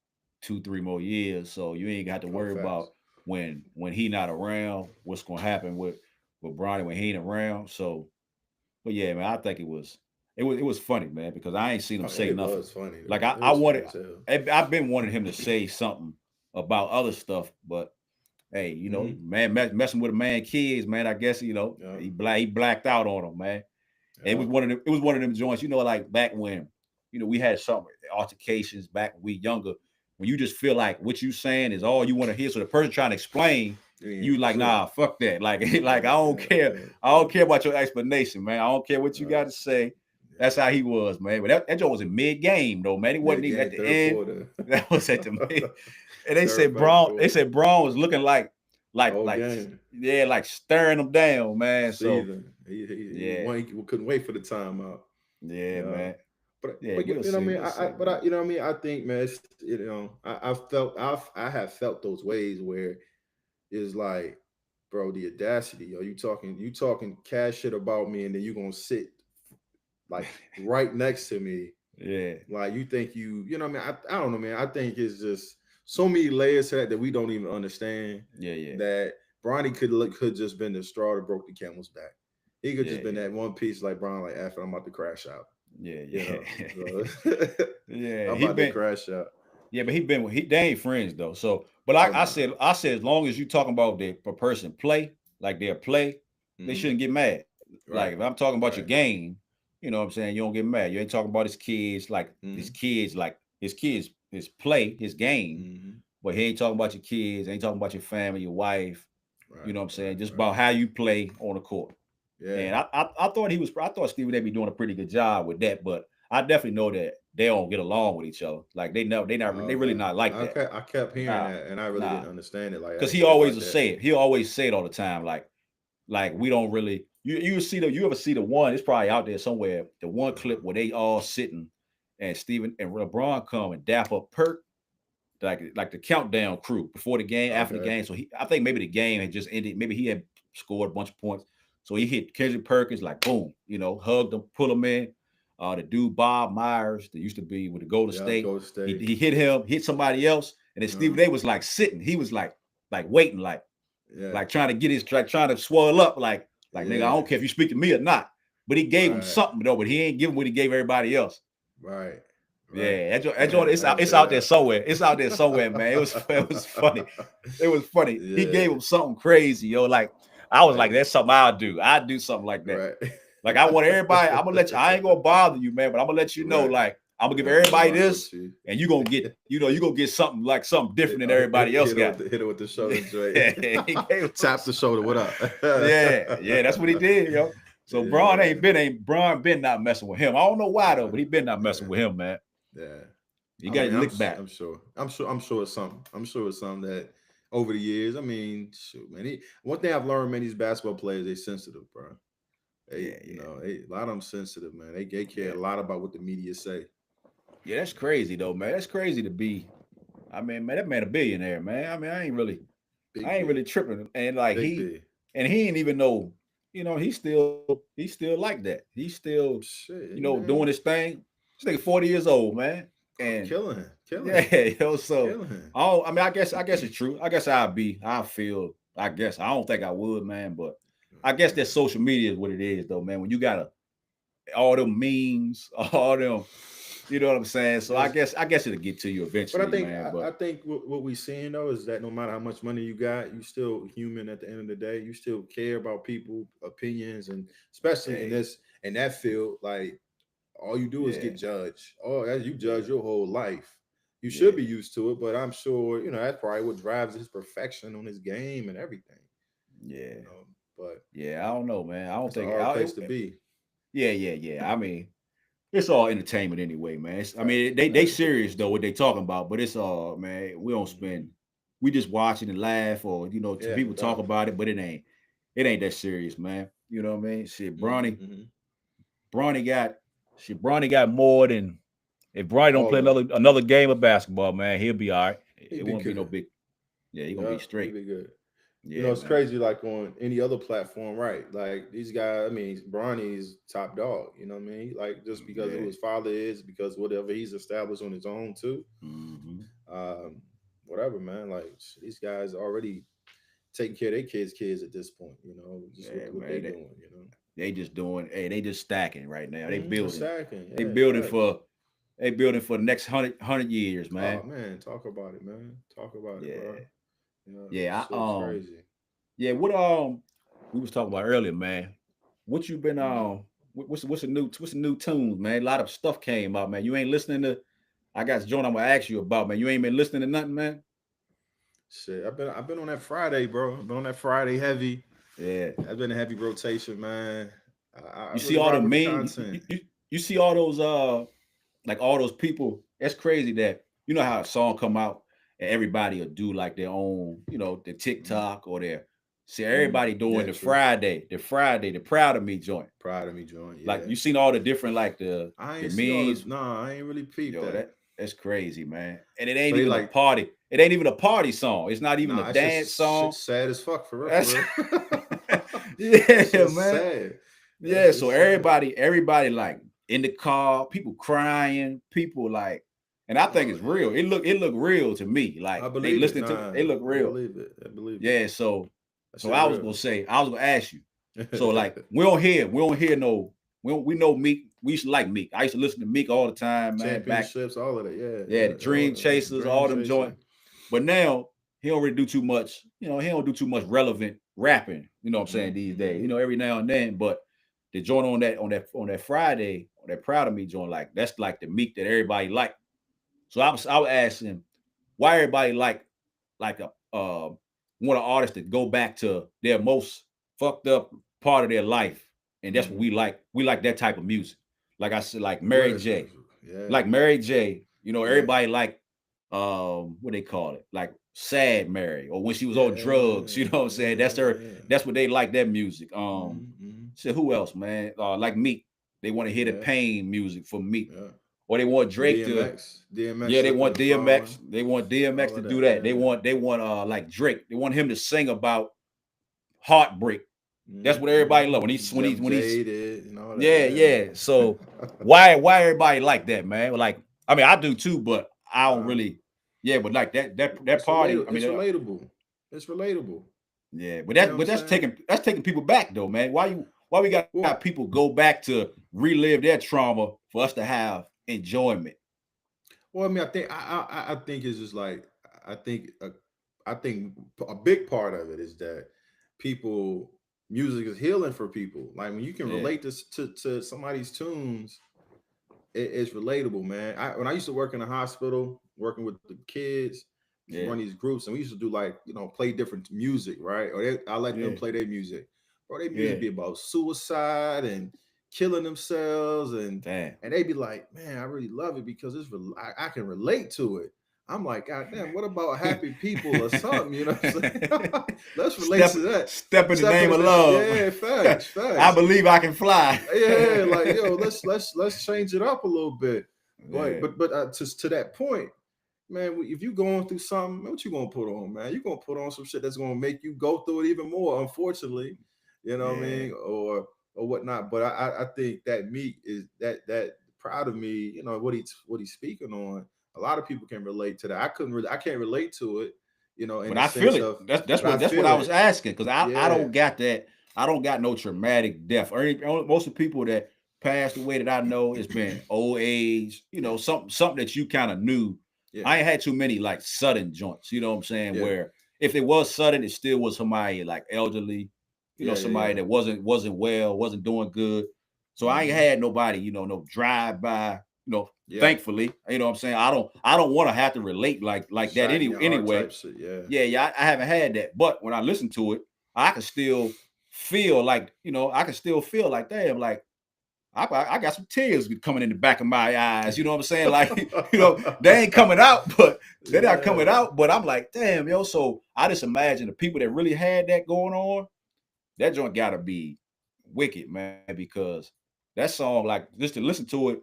2, 3 more years, so you ain't got to Oh, worry facts. about when he not around. What's gonna happen with Bronny when he ain't around? So, but yeah, man, I think it was funny, man, because I ain't seen him Oh, say it nothing. was funny Like though. It I was funny wanted. as hell. I've been wanting him to say something about other stuff, but hey, Mm-hmm. man, messing with a man kids, man. I guess Yeah. he blacked out on them, man. And Yeah. it was one of them joints, like back when, we had some altercations back when we younger, when you just feel like what you saying is all you want to hear. So the person trying to explain, You ain't you like, sure. nah, fuck that. Like, like I Yeah. don't Yeah. care. Yeah. I Yeah. don't care about your explanation, man. I don't care what you Yeah. got to say. That's Yeah. how he was, man. But that joint was in mid game though, man. It wasn't Mid even at game, the third end. quarter, That was at the mid. And they third said back Braun. They quarter, said Braun was looking whole like game. yeah, like stirring them down, man. So Season. He yeah, couldn't wait for the timeout. Yeah, Yeah. man. But Yeah, but you we'll know what I see. mean. We'll see, But man. you know what I mean. I think, man. I have felt those ways where it's like, bro, the audacity. Yo, you talking cash shit about me, and then you gonna sit like right next to me, Yeah, like you think you know what I mean. I don't know, man. I think it's just so many layers to that we don't even understand. yeah, yeah, That Bronny could just been the straw that broke the camel's back. He could yeah, just been yeah, that one piece like Bron, like after I'm about to crash out. yeah, You yeah. know, Yeah, I'm he about to been. crash out. Yeah, but they ain't friends though. So, but Oh like no. I said, as long as you talking about the per person play, like their play, they Hmm. shouldn't get mad. Like Right. if I'm talking about your Right. game, you know what I'm saying, you don't get mad. You ain't talking about Hmm. his kids, his play, his game, Hmm. but he ain't talking about your kids, ain't talking about your family, your wife, you Right. know what I'm saying, Right. just Right. about how you play on the court. Yeah. And I thought Stephen A be doing a pretty good job with that, but I definitely know that they don't get along with each other. Like they Oh really no. not like that. I kept hearing Nah, that, and I really nah. didn't understand it. Like I Cause didn't he care always about will that. say it. He'll always say it all the time. Like we don't really you ever see the one, it's probably out there somewhere, the one Uh-huh. clip where they all sitting and Stephen and LeBron come and dap up Perk, like the countdown crew before the game, after the Okay. game. So I think maybe the game had just ended. Maybe he had scored a bunch of points. So he hit Kendrick Perkins like boom, hugged him, pull him in. The dude Bob Myers that used to be with the Golden Yeah. State, Go State. he hit him, hit somebody else, and then Uh-huh. Stephen A was like sitting. He was like waiting, Yeah. like trying to get his trying to swell up, like nigga, I Yeah. don't care if you speak to me or not. But he gave him Right. something though, but he ain't giving what he gave everybody else. Right. Right. Yeah, that joint, Man, I it's enjoy out there that. somewhere. It's out there somewhere, man. It was funny. It was funny. He Yeah. gave him something crazy, yo. Like I was like, Like that's something I'll do. I'd do something like that. right. Like I want everybody. I'm gonna let you. I ain't gonna bother you, man. But I'm gonna let you know, Right. like I'm gonna give Yeah, I'm gonna everybody rock this, with you. and you gonna get, you gonna get something like something different than everybody else got. Hit it with the shoulder joint. He gave him Tap the shoulder. What up? yeah, that's what he did, yo. So Braun Yeah. Braun been not messing with him. I don't know why though, Yeah. but he been not messing Yeah. with him, man. Yeah. You I got mean, to lick back. I'm sure. I'm sure it's something. I'm sure it's something that over the years. I mean, shoot, man. One thing I've learned, man, these basketball players, they sensitive, bro. Yeah, yeah, A lot of them sensitive, man. They care yeah. a lot about what the media say. Yeah, that's crazy though, man. That's crazy to be. I mean, man, that man a billionaire, man. I mean, Big I ain't B. really tripping. And like Big B. he ain't even know, he's still like that. He's still, Shit, doing man. his thing. This nigga 40 years old, man. And Killing him. Killing him. yeah, so Killing him. I mean, I guess it's true. I guess I feel, I guess I don't think I would, man, but I guess that social media is what it is, though, man. When you got all them memes, all them, you know what I'm saying. So It's, I guess it'll get to you but eventually, man. I But think what we seeing though is that no matter how much money you got, you still human at the end of the day. You still care about people opinions, and especially hey, in that field, like all you do is yeah, get judged. Oh, as you yeah, judge your whole life. You should yeah, be used to it, but I'm sure that's probably what drives his perfection on his game and everything. yeah, You know, but yeah. I don't know, man. I don't it's a think. hard place to be. Yeah, yeah, yeah. I mean, it's all entertainment anyway, man. I Right, mean, they right. serious though what they talking about, but it's all, man. We don't Mhm. spend. We just watch it and laugh, or some Yeah, no people talk doubt. about it, but it ain't that serious, man. You know what I mean? Shit, Hmm. Bronny Bronny got more than, if Bronny don't All play of it. another game of basketball, man, he'll be all right. He'd It be won't be no good. big. Yeah, he gonna Yeah, be he'd straight. be good. Yeah, It's man. crazy. Like on any other platform, right? Like these guys. I mean, Bronny's top dog. You know what I mean? Like just because of who Yeah. his father is, because whatever he's established on his own too. Hmm. Um, Whatever, man. Like these guys already taking care of their kids at this point. Just Yeah, what they man. doing. They just doing. Hey, they just stacking right now. They The building. stacking. They Yeah, building facts. for. They building for the next hundred years, Oh man. man, talk about it, man. Talk about it, bro. Yeah, This yeah. shit's crazy. Yeah. What we was talking about earlier, man. What you been Hmm. what's the new tunes, man? A lot of stuff came out, man. You ain't listening to. I got a joint I'm gonna ask you about, man. You ain't been listening to nothing, man. Shit, I've been on that Friday, bro. I've been on that Friday heavy. Yeah. I've been a heavy rotation, man. I You see really all the rock with the mean. content. You see all those like all those people. That's crazy that you know how a song come out and everybody will do like their own, their Mhm. TikTok or their See, everybody doing Yeah, the true. the Proud of Me joint. Proud of Me joint. Like Yeah. you seen all the different like the I the ain't see all the. memes. Nah, I ain't really peeped Yo, that. that's crazy, man. And it So ain't they even a like, party. It ain't even a party song. It's not even a nah, it's dance just shit song. sad as fuck for real, That's for real. That yeah, shit's man. sad. That Yeah. So shit's sad. everybody like in the car, people crying, people like, and I think Oh it's real. yeah. It look real to me. Like I they believe it. listening to Nah, they look I real. believe it. I believe it. Yeah. So That so shit I was real. gonna say, I was gonna ask you. So like we don't hear no we know Meek. We used to like Meek. I used to listen to Meek all the time, man. Back Championships, all of that. yeah, the Yeah, yeah. All Dream Chasers, Dream all them Chaser. joints. But now he don't really do too much. He don't do too much relevant rapping. You know what I'm saying these days. Every now and then. But the joint on that Friday, on that Proud of Me joint, like that's like the Meek that everybody like. So I was asking why everybody like a want an artist to go back to their most fucked up part of their life, and that's what we like. We like that type of music. Like I said, like Mary Where's J. yeah, Like Mary J. yeah, Everybody like what they call it, like Sad Mary, or when she was yeah, on drugs. You know what I'm saying? That's her. yeah. That's what they like. That music. Mm-hmm. So who else, man? Like Meek. They want to hear the Yeah, pain music from Meek, yeah. or they want Drake to. DMX Yeah, they slipping want and falling, DMX. They want DMX all to of do that. that. Yeah. They want like Drake. They want him to sing about heartbreak. That's what everybody love when he's Jaded and all that. yeah. So why everybody like that, man? Like I mean I do too, but I don't Uh, really. Yeah, but like that it's party. relatable. I mean, It's relatable. yeah, but You know what I'm that's saying? taking people back though, man. Why we got Well, people go back to relive their trauma for us to have enjoyment? I mean, I think it's just like I think a, I think a big part of it is that people music is healing for people. Like when you can Yeah, relate this to somebody's tunes, it's relatable, man. When I used to work in a hospital, working with the kids, used to yeah, run these groups, and we used to do like play different music, right? I let them yeah, play their music. Bro, their music yeah. be about suicide and killing themselves, Damn. and they be like, man, I really love it because I can relate to it. I'm like, God damn, what about happy people or something? You know what I'm saying? Let's relate step to that. step in the Stepping name in of the love. yeah, facts, I facts. believe I can fly. Yeah, like yo, let's change it up a little bit. But Yeah, to that point, man, if you going through something, what you gonna put on, man? You gonna put on some shit that's gonna make you go through it even more. Unfortunately, you know what I yeah. mean, or whatnot. But I think that Meek is that Proud of Me. What he's speaking on. A lot of people can relate to that. I can't relate to it. In But the I feel sense it. of, That's but I what feel I was it. asking because I Yeah, don't got that. I don't got no traumatic death. Most of the people that passed away that I know, it's been old age. yeah, Something that you kind of knew. yeah, I ain't had too many like sudden joints. You know what I'm saying? yeah, Where if it was sudden, it still was somebody like elderly. yeah, yeah, Somebody yeah. that wasn't well, wasn't doing good. So I ain't Mm-hmm. had nobody. No drive by. Yeah, Thankfully, you know what I'm saying. I don't want to have to relate like that shot in your heart anyway. type shit. Yeah. Yeah, I haven't had that. But when I listen to it, I can still feel like, I can still feel like, damn, like I got some tears coming in the back of my eyes. You know what I'm saying? Like, they ain't coming out, but they're not coming Yeah. out. But I'm like, damn, yo. So I just imagine the people that really had that going on, that joint gotta be wicked, man, because that song, like, just to listen to it,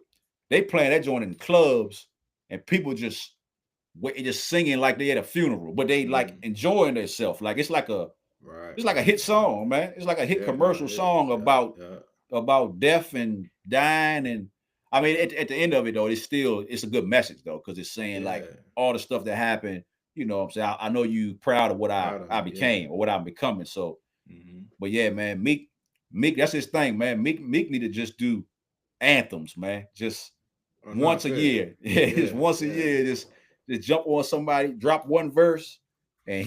they playing that joint in clubs and people just singing like they at a funeral, but they like Mm. enjoying themselves. Like Right, it's like a right, hit right. song, man. It's like a hit Yeah, no, commercial it is. song Yeah, about yeah, death and dying. And I mean, yeah, at the end of it though, it's a good message though, because it's saying like yeah. all the stuff that happened. You know what I'm saying? I know you proud of what Proud of I me. Yeah. became or what I'm becoming. So, Mm-hmm. but yeah, man, Meek, that's his thing, man. Meek need to just do anthems, man. Just Oh, not once a fair. year. Yeah, just Yeah, once a yeah. year, just jump on somebody, drop one verse, and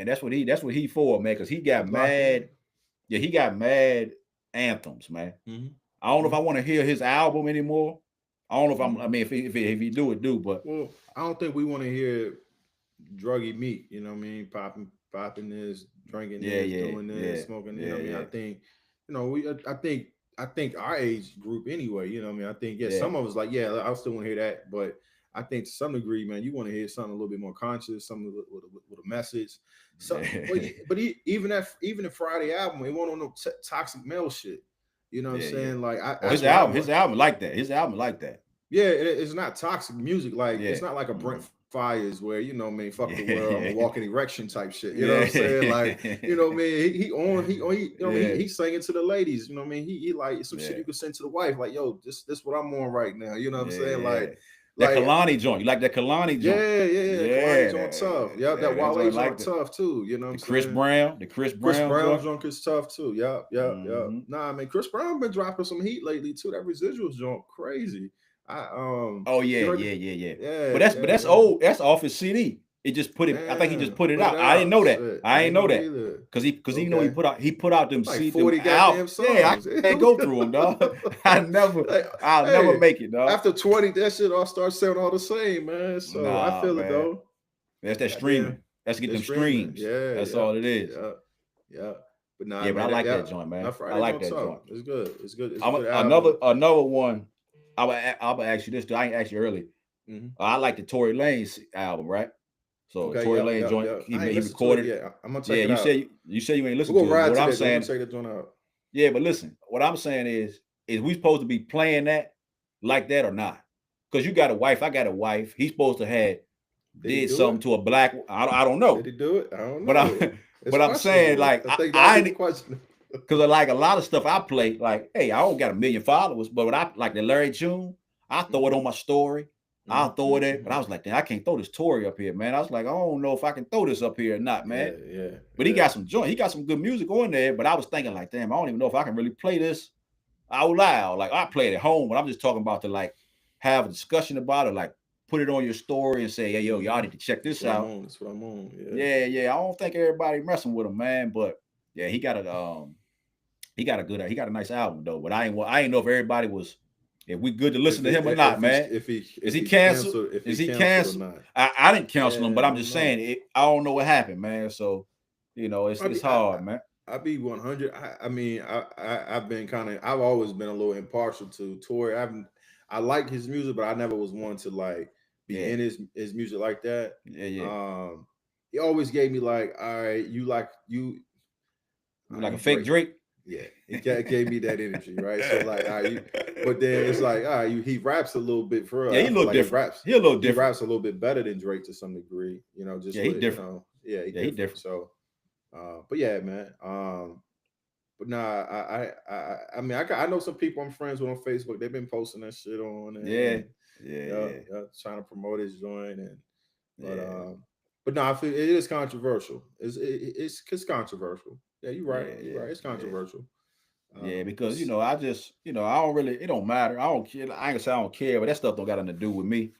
that's what he for, man, because he got Just lock in. mad. Yeah, he got mad anthems, man. I don't know if Mm-hmm. I want to hear his album anymore. I don't know if I Mm-hmm. mean, if he do, but Well, I don't think we want to hear druggy meat. You know what I mean? Popping this, drinking yeah, this, yeah, doing yeah, this, smoking. You know yeah, what I mean? I yeah, think, I think our age group anyway. You know what I mean? I think, yeah, yeah, some of us like, yeah, I still want to hear that, but I think to some degree, man, you want to hear something a little bit more conscious, something with a message. So, even the Friday album, it wasn't on no toxic male shit. You know what I'm saying? Like, his album like that. His album like that. Yeah, it's not toxic music. Like, it's not like a Brent Fires where, you know, man, fuck the world, I'm a walking erection type shit. You know what I'm saying? Like, you know, man, he's singing to the ladies. You know what I mean? He like some shit you could send to the wife. Like, yo, this what I'm on right now. You know what I'm saying? Like that Kalani joint. You like that Kalani joint? Yeah. Kalani's on tough. Yeah, that Wale's on tough too. You know what I'm saying? The Chris Brown joint is tough too. Yeah. Nah, man, Chris Brown been dropping some heat lately too. That Residuals joint crazy. But that's old. That's off his CD. It just put it. I think he just put it out. I didn't know that. I didn't know that because he know he put out them like CD 40 goddamn songs. Yeah, I can't go through them, dog. I'll never make it, dog. After 20, that shit all starts sounding all the same, man. So I feel it though. That's that streaming. Let's get them streams. Yeah, that's all it is. Yeah. But nah, yeah, man, I like that joint, man. I like that joint. It's good. It's good. Another one. I'll ask you this. I ain't asked you earlier. I like the Tory Lanez album, right? So Tory Lanez joint, he recorded. I'm gonna check it out. You say you ain't listened to it. What I'm saying, check that joint out. Yeah, but listen, what I'm saying is we supposed to be playing that like that or not? Because you got a wife, I got a wife. He's supposed to have did something to a black. I don't know. Did he do it? I don't know. But I'm saying, like, I ain't question. Because like a lot of stuff I play, like, hey, I don't got 1 million followers, but when I like the Larry June, I throw it on my story. I'll throw it in. But I was like, I can't throw this Tory up here, man. I was like, I don't know if I can throw this up here or not, man. Yeah. But he got some joint. He got some good music on there. But I was thinking, like, damn, I don't even know if I can really play this out loud. Like, I play it at home, but I'm just talking about to like have a discussion about it, like put it on your story and say, hey, yo, y'all need to check this out. That's what I'm on. Yeah. I don't think everybody messing with him, man. But yeah, he got a nice album though. But I ain't know if everybody was. If we good to listen to him or not, man. Is he canceled? Is he canceled? I didn't cancel him, but I'm just saying I don't know what happened, man. So, you know, it's hard, man. I'd be 100. I mean, I've always been a little impartial to Tory. I like his music, but I never was one to like be in his music like that. Yeah. He always gave me like, all right, you like a fake Drake. Yeah, it gave me that energy, right? So like, but then it's like, he raps a little bit for us. Yeah, he a little different. He a little different. He raps a little bit better than Drake to some degree, you know. Just he's different. He's different. So, but yeah, man. But nah, I mean, I know some people I'm friends with on Facebook. They've been posting that shit on. And, yeah, trying to promote his joint but no, I feel it is controversial. It's controversial. Yeah, you're right. You're right. It's controversial. Yeah, because I don't really. It don't matter. I don't care. I ain't gonna say I don't care, but that stuff don't got nothing to do with me.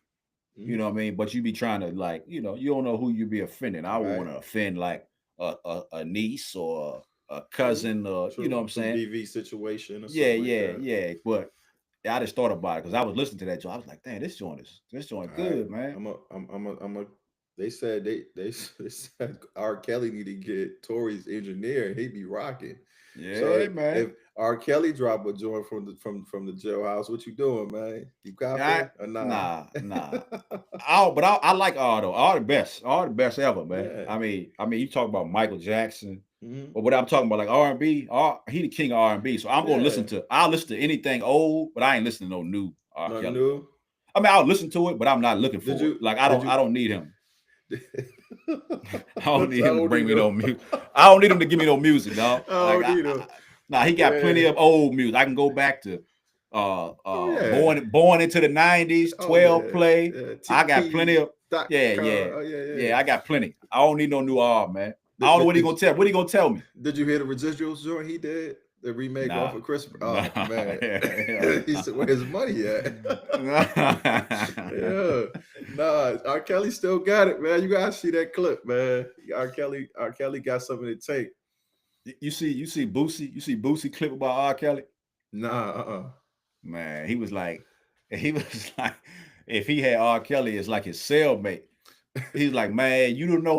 You know what I mean? But you be trying to like, you don't know who you be offending. I wouldn't want to offend like a niece or a cousin or you know what I'm saying? DV situation. Or yeah. But I just thought about it because I was listening to that joint. I was like, damn, this joint good, man. They said R. Kelly need to get Tory's engineer and he'd be rocking. Yeah, so man. If R. Kelly drop a joint from the jailhouse, what you doing, man? You copying or nah? Nah. I like R though. R the best ever, man. Yeah. I mean, you talk about Michael Jackson, but what I'm talking about, like R&B, he the king of R&B. So I'm gonna I'll listen to anything old, but I ain't listening to no new R. Kelly. New? I mean, I'll listen to it, but I'm not looking for it. Like I don't need him. I don't need him to bring me no music. I don't need him to give me no music, dog. Nah, he got plenty of old music. I can go back to born into the 90s, 12 play. I got plenty of yeah. I got plenty. I don't need no new R, man. I don't know what he gonna tell. What he gonna tell me? Did you hear the Residuals joint he did? The remake off of Christmas. Oh man, he said, "Where's his money at?" R. Kelly still got it, man. You gotta see that clip, man. R. Kelly got something to take. You see Boosie. You see Boosie clip about R. Kelly? Nah, Man, he was like, if he had R. Kelly as like his cellmate, he's like, man, you don't know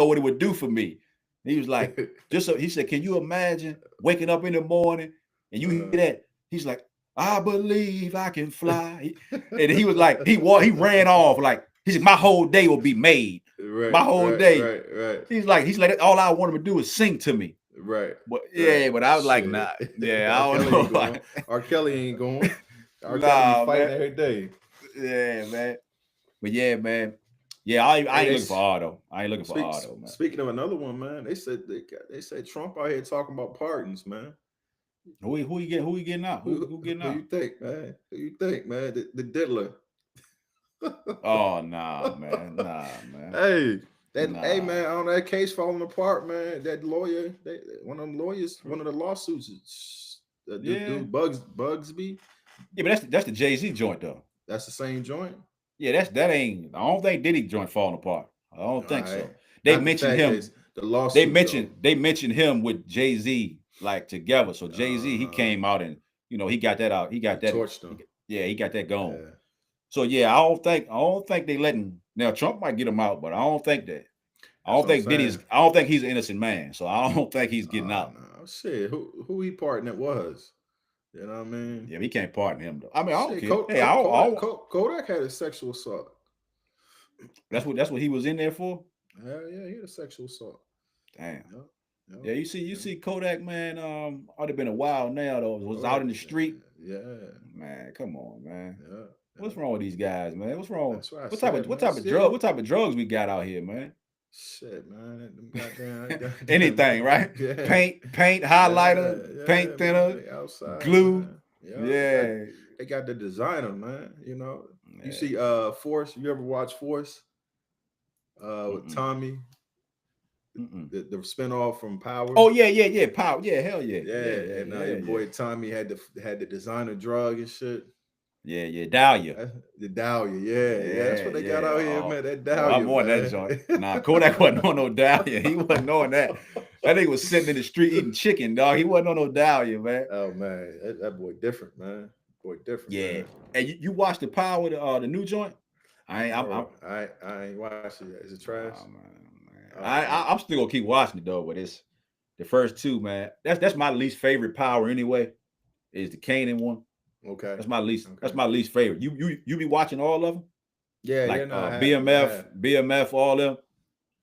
what it would do for me. He was like, he said, can you imagine waking up in the morning and you hear that? He's like, I believe I can fly. And he was like, he ran off like he said, my whole day will be made. Right, My whole day. Right. He's like, all I want him to do is sing to me. Right. But yeah, right. but I was like, nah, yeah, I don't know. R. Kelly ain't going. R. Nah, Kelly be fighting man. every day. Yeah, man. But yeah, man. Yeah, I ain't looking for Otto. I ain't looking for Otto, man. Speaking of another one, man, they said Trump out here talking about pardons, man. Who he getting out? Who getting out? Who you think, man? Who you think, man? The diddler. Oh nah, man. Nah, man. Hey man, on that case falling apart, man. That lawyer, one of them lawyers, one of the lawsuits, dude Bugsby. Yeah, but that's the Jay-Z joint though. That's the same joint. Yeah, that ain't. I don't think Diddy joint falling apart. I don't think so. They mentioned him. The lawsuit. They mentioned him with Jay-Z like together. So Jay-Z he came out and he got that out. He got that. Torched him. Yeah, he got that going. Yeah. So yeah, I don't think they letting now. Trump might get him out, but I don't think that. I don't think he's an innocent man. So I don't think he's getting out. No. Shit, who he partnered was? You know what I mean? Yeah, he can't pardon him though. I mean, I don't care. Kodak had a sexual assault. That's what he was in there for. Yeah, he had a sexual assault. Damn. Yep. Yeah, you see Kodak, man. Ought have been a while now though. Was out in the street. Yeah. Man, come on, man. Yeah. What's wrong with these guys, man? What's wrong? What type of drugs we got out here, man? Shit, man. Goddamn, anything, right? Yeah. Paint, highlighter, paint thinner, outside, glue. Yeah. They got the designer, man. You see Force, you ever watch Force? With Tommy. The spinoff from Power. Oh yeah. Power. Yeah, hell yeah. Yeah. And your boy Tommy had the designer drug and shit. Yeah, Dahlia. The Dahlia, yeah. That's what they got out here, man. That Dahlia. I'm on that joint. Nah, Kodak wasn't on no Dahlia. He wasn't on that. That nigga was sitting in the street eating chicken, dog. He wasn't on no Dahlia, man. Oh man, that boy different, man. Yeah. Man. And you watched the Power, the new joint? I ain't watched it yet. Is it trash? Oh, man. I'm still gonna keep watching it though, but it's the first two, man. That's my least favorite Power anyway. Is the Kanan one. Okay. That's my least favorite. You be watching all of them? Yeah, like BMF, all of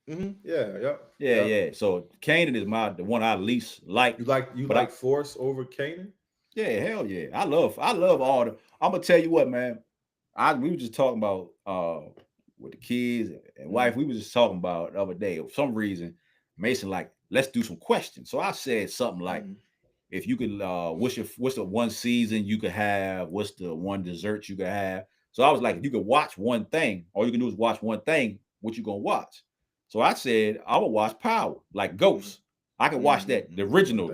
them. Yeah. So Kanan is the one I least like. You like Force over Kanan? Yeah, hell yeah. I love all the. I'm gonna tell you what, man. We were just talking about with the kids and wife. We were just talking about the other day. For some reason, Mason like, let's do some questions. So I said something like, if you could, what's the one season you could have? What's the one dessert you could have? So I was like, if you could watch one thing, all you can do is watch one thing. What you gonna watch? So I said, I would watch Power, like Ghost. I can watch that, the original.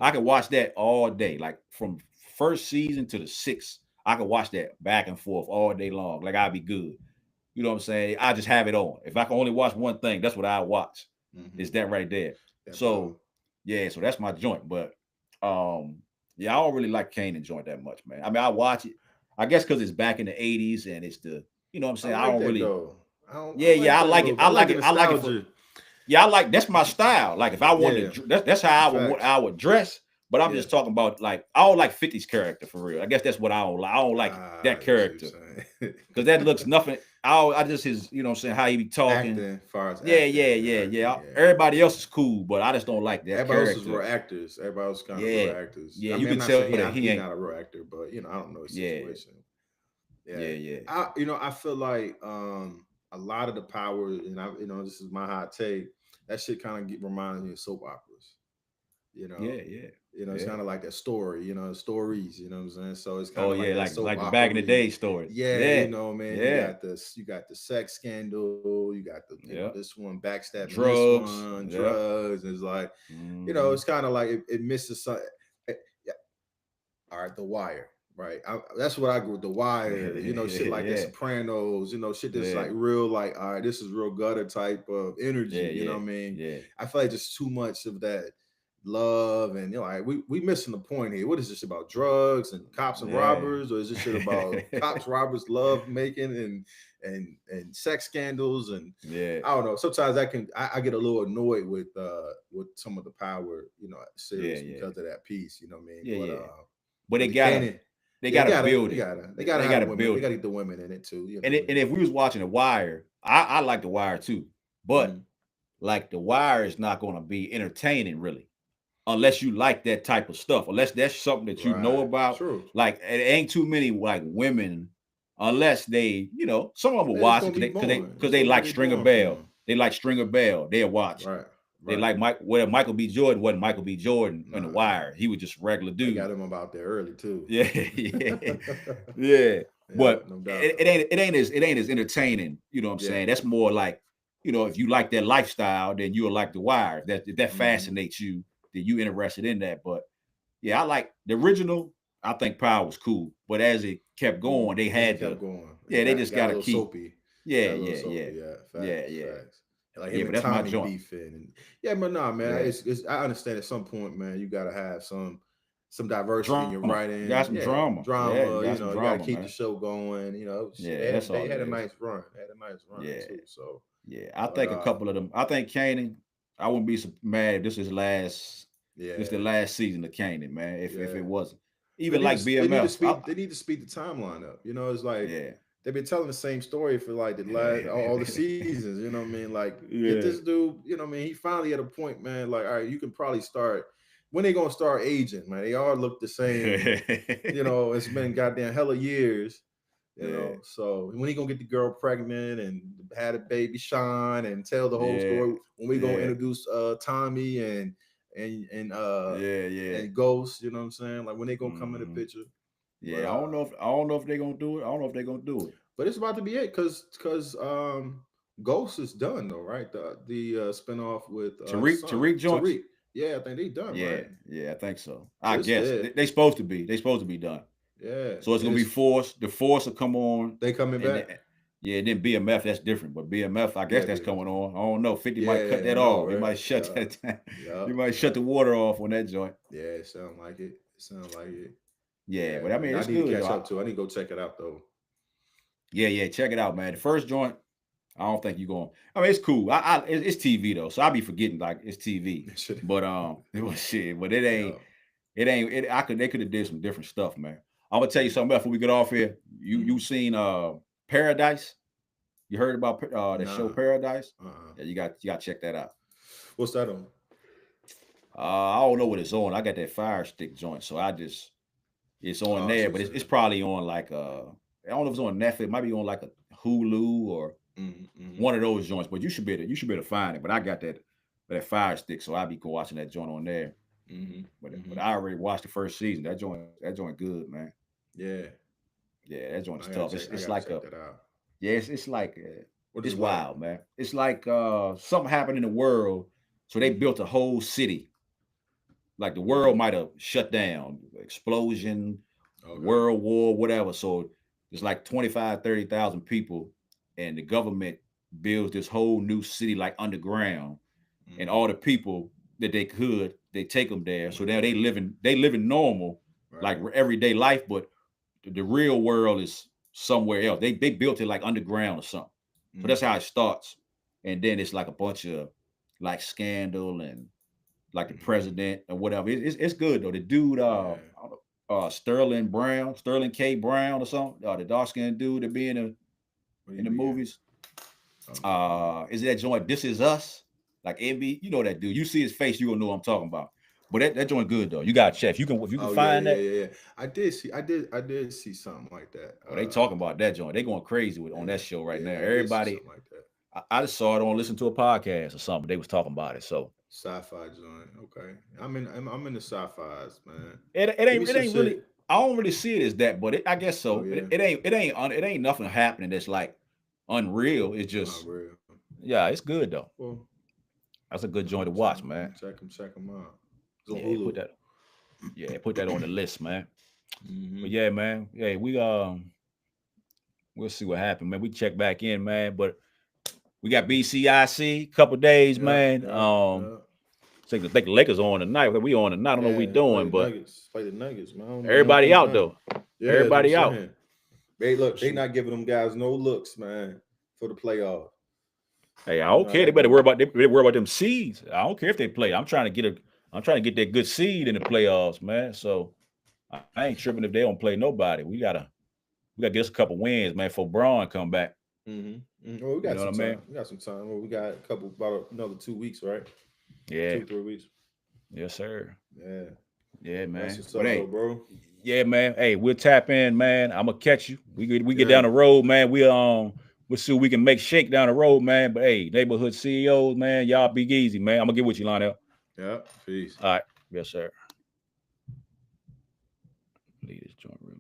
I can watch that all day, like from first season to the 6th. I can watch that back and forth all day long. Like I'd be good. You know what I'm saying? I just have it on. If I can only watch one thing, that's what I watch. Is that right there? So that's my joint. But I don't really like Kanan joint that much, man. I mean, I watch it, I guess, because it's back in the 80s and it's the, you know what I'm saying? I like it. I like it. Yeah, I like, that's my style. Like if I wanted to, that's how I would dress. But I'm just talking about, like, I don't like 50's character for real. I guess that's what I don't like. I don't like that character because that looks nothing. I just his, you know what I'm saying, how he be talking. Yeah. Everybody else is cool, but I just don't like that. Everybody else is real actors. Everybody else kind of real actors. Yeah, you can tell that he ain't not a real actor, but I don't know his situation. Yeah. I feel like a lot of the Power, and this is my hot take. That shit kind of reminds me of soap operas. It's kind of like a story, stories, you know what I'm saying? So it's kind of like the back in the day story. Man. You got the sex scandal, you got the this one backstabbing, drugs. It's like, it's kind of like it misses something. All right, The Wire, right? That's what I grew with. The Wire, shit like The Sopranos, shit that's like real, like, all right, this is real gutter type of energy. You know what I mean? Yeah. I feel like just too much of that love, and we missing the point here. What is this about? Drugs and cops and robbers, or is this shit about cops, robbers, love making and sex scandals? And I don't know. Sometimes I get a little annoyed with some of the Power, series because of that piece. You know what I mean? But they gotta build it. it. They gotta have women. build They it. gotta get the women in it too. You know, And if we was watching The Wire, I like The Wire too, but like The Wire is not going to be entertaining really, unless you like that type of stuff, unless that's something that you know about. True. Like it ain't too many like women, unless they, some of them will It's watch gonna it be because they like Stringer Bell. They like Stringer Bell. They'll watch. Right. They like Michael B. Jordan wasn't Michael B. Jordan in The Wire. He was just a regular dude. They got him about there early too. Yeah. But no doubt, it ain't as entertaining. You know what I'm saying? That's more like, if you like that lifestyle, then you'll like The Wire. If that fascinates you, then you interested in that. But yeah, I like the original. I think Power was cool, but as it kept going, they had to. They just got to keep. Soapy. Yeah. Facts. Like him and that's Tommy my joint. beefing. But nah, man. It's I understand at some point, man, you gotta have some diversity in your writing. You got some drama. You gotta keep the show going. They had a nice run. Too. So I think a couple of them. I think Kanan. I wouldn't be so mad if this is last. This is the last season of Kanan, man. If it wasn't, even like BMF, they need to speed the timeline up. It's like they've been telling the same story for like the last all the seasons. You know what I mean? Like get this dude. You know what I mean? He finally at a point, man. Like, all right, you can probably start. When they gonna start aging, man? They all look the same. It's been goddamn hella years. So when he gonna get the girl pregnant and had a baby Sean and tell the whole story? When we gonna introduce Tommy and Ghost? You know what I'm saying? Like when they gonna come in the picture? Yeah, but, I don't know if they're gonna do it. But it's about to be it because Ghost is done though, right? The spinoff with Tariq Jones. Yeah, I think they done. Right? Yeah, I think so. I guess they supposed to be. They supposed to be done. Yeah. So it's gonna be Force. The Force will come on. They coming back. Then BMF, that's different. But BMF, I guess that's coming on. I don't know. 50 might cut that off. Right? He might shut that. He might shut the water off on that joint. Yeah, it sounds like it. Yeah, but I mean, it's I need good. To catch up too. I need to go check it out though. Yeah, check it out, man. The first joint, I don't think you're going. I mean, it's cool. It's TV though, so I'll be forgetting like it's TV. But it was shit. But it ain't. They could have did some different stuff, man. I'm gonna tell you something else before we get off here. You seen Paradise? You heard about that show Paradise? Yeah, you got to check that out. What's that on? I don't know what it's on. I got that Fire Stick joint, so it's on there, but it's probably on like I don't know if it's on Netflix. It might be on like a Hulu or one of those joints. But you should be able to find it. But I got that Fire Stick, so I'll be watching that joint on there. But I already watched the first season. That joint good, man. Yeah, that joint's tough. It's like it's like it's wild, man. It's like something happened in the world, so they built a whole city. Like the world might have shut down, explosion, World War, whatever. So it's like 25, 30,000 people, and the government builds this whole new city like underground, and all the people that they take them there. So now they living normal, like everyday life, but the real world is somewhere else. They built it like underground or something. So that's how it starts, and then it's like a bunch of like scandal and like the president or whatever. It's good though. The dude, Sterling K. Brown or something, the dark skinned dude that be in the movies. Is that joint This Is Us? Like Envy, you know that dude. You see his face, you gonna know what I'm talking about. But that joint good though. You gotta check. If you can find that. Yeah. I did see something like that. They talking about that joint. They going crazy on that show right now. Everybody like that. I just saw it on listen to a podcast or something. They was talking about it. So sci-fi joint. Okay. I'm in the sci-fis, man. It ain't really. I don't really see it as that, but I guess so. It ain't nothing happening that's like unreal. It's just unreal. Yeah, it's good though. Well, that's a good joint to watch, man. Check them out. Put that on the list, man. But yeah, man. Yeah, we'll see what happens, man. We check back in, man. But we got BCIC couple days, man. I think the Lakers on tonight. We on tonight. I don't know what we doing, but play the Nuggets, man. Everybody out though. Yeah, everybody out. They not giving them guys no looks, man, for the playoff. Hey, I don't care. They better worry about them seeds. I don't care if they play. I'm trying to get that good seed in the playoffs, man. So I ain't tripping if they don't play nobody. We gotta get us a couple wins, man, for Braun come back. Well, we got some time. We got some time. Well, we got about another 2 weeks, right? Yeah, 2-3 weeks. Yes, sir. Yeah, man. That's what's up, though, bro. Yeah, man. Hey, we'll tap in, man. I'm gonna catch you. We get down the road, man. We'll see what we can make shake down the road, man. But hey, neighborhood CEOs, man, y'all be easy, man. I'm gonna get with you, Lionel. Yeah, peace. All right, yes, sir. Lead this joint real